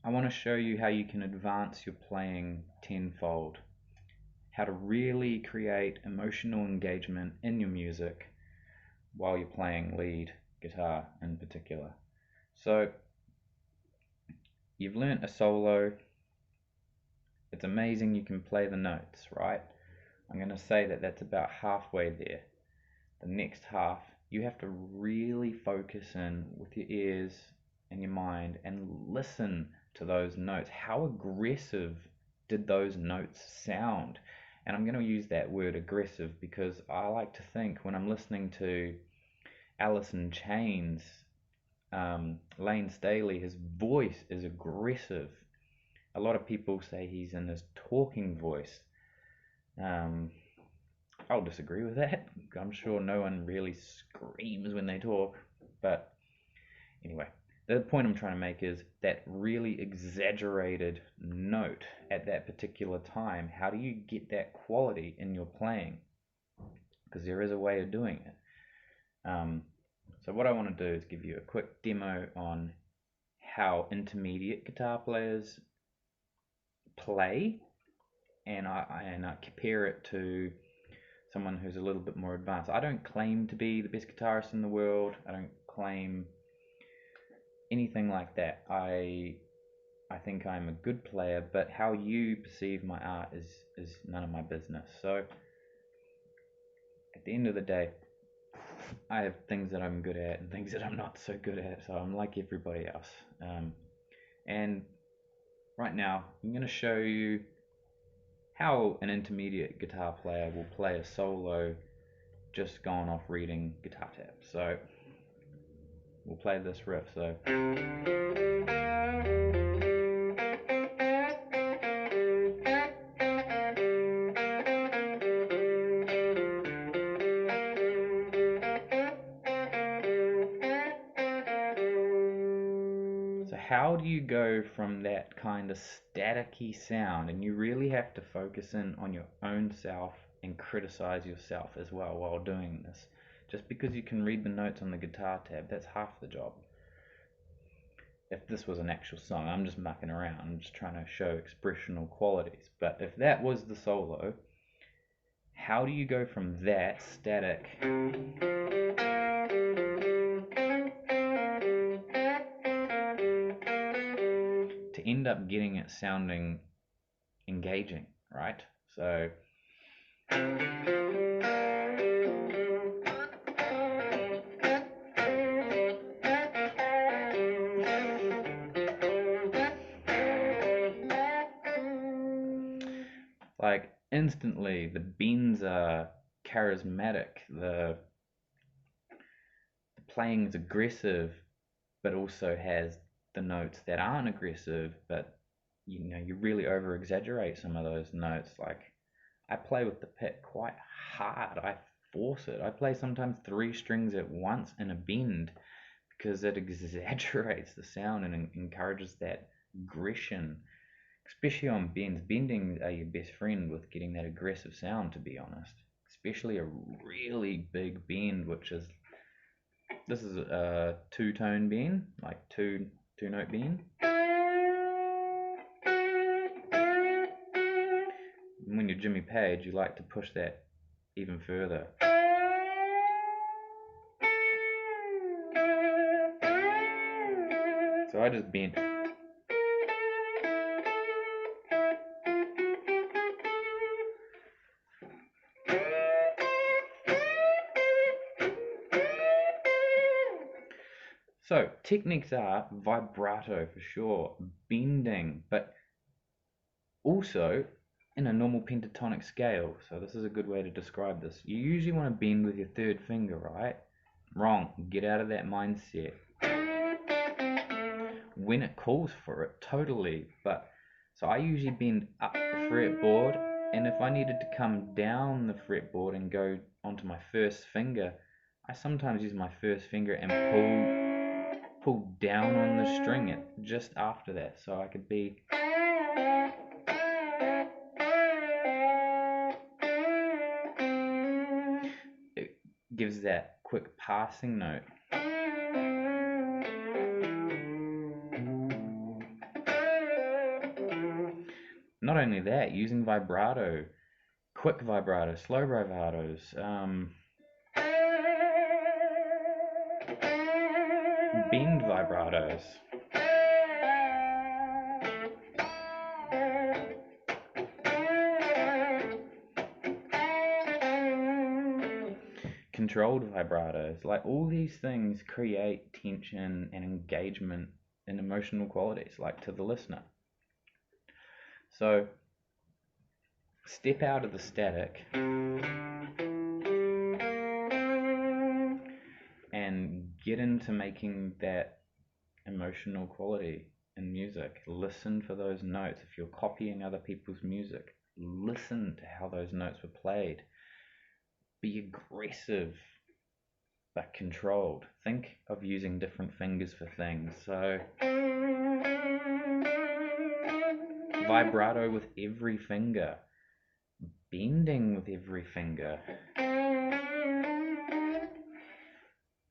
I want to show you how you can advance your playing tenfold, how to really create emotional engagement in your music while you're playing lead guitar in particular. So you've learnt a solo. It's amazing you can play the notes, right? I'm going to say that that's about halfway there. The next half, you have to really focus in with your ears and your mind and listen to those notes. How aggressive did those notes sound? And I'm going to use that word aggressive because I like to think when I'm listening to Alice in Chains, Lane Staley, his voice is aggressive. A lot of people say he's in his talking voice. I'll disagree with that. I'm sure no one really screams when they talk, but anyway, the point I'm trying to make is that really exaggerated note at that particular time. How do you get that quality in your playing? Because there is a way of doing it. So what I want to do is give you a quick demo on how intermediate guitar players play, and I compare it to someone who's a little bit more advanced. I don't claim to be the best guitarist in the world. I don't claim anything like that. I think I'm a good player, but how you perceive my art is none of my business. So at the end of the day, I have things that I'm good at and things that I'm not so good at. So I'm like everybody else. And right now, I'm going to show you how an intermediate guitar player will play a solo just gone off reading guitar tabs. So we'll play this riff. So how do you go from that kind of staticky sound, and you really have to focus in on your own self and criticize yourself as well while doing this. Just because you can read the notes on the guitar tab, that's half the job. If this was an actual song, I'm just mucking around, I'm just trying to show expressional qualities. But if that was the solo, how do you go from that static to end up getting it sounding engaging, right? So like instantly the bends are charismatic, the playing is aggressive, but also has the notes that aren't aggressive, but you really over exaggerate some of those notes. Like I play with the pick quite hard. I force it. I play sometimes 3 strings at once in a bend because it exaggerates the sound and encourages that aggression, especially on bends. Bending are your best friend with getting that aggressive sound, to be honest. Especially a really big bend, which is this is a 2-tone bend, like two-note bend. When you're Jimmy Page, you like to push that even further. So I just bent. So techniques are vibrato for sure, bending, but also in a normal pentatonic scale. So this is a good way to describe this. You usually want to bend with your 3rd finger, right? Wrong. Get out of that mindset. When it calls for it, totally. But so I usually bend up the fretboard, and if I needed to come down the fretboard and go onto my 1st finger, I sometimes use my 1st finger and pull down on the string just after that, so I could be. It gives that quick passing note. not only that, using vibrato, quick vibrato, slow vibratos, bend vibratos. Controlled vibratos, like all these things create tension and engagement and emotional qualities, like to the listener. So step out of the static and get into making that emotional quality in music. Listen for those notes. If you're copying other people's music, listen to how those notes were played. Be aggressive but controlled. Think of using different fingers for things. So vibrato with every finger, bending with every finger,